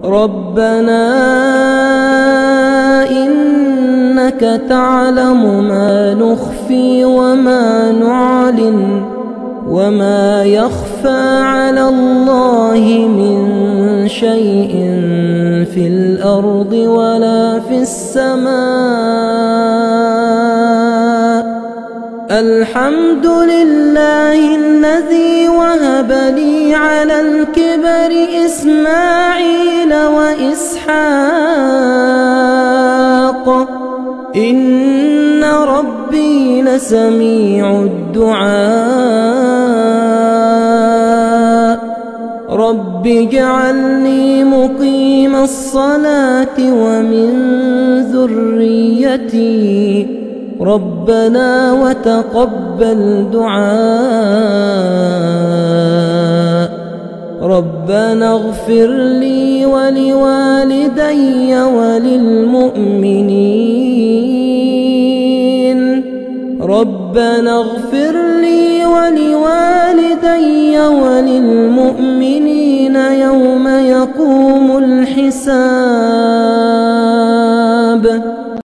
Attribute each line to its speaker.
Speaker 1: ربنا إنك تعلم ما نخفي وما نعلن وما يخفى على الله من شيء في الأرض ولا في السماء. الحمد لله الذي وهب لي على الكبر إسماعيل وإسحاق إن ربي لسميع الدعاء. رب اجعلني مقيم الصلاة ومن ذريتي ربنا وتقبل دعاء. ربنا اغفر لي ولوالدي وللمؤمنين. ربنا اغفر لي ولوالدي وللمؤمنين يوم يقوم الحساب.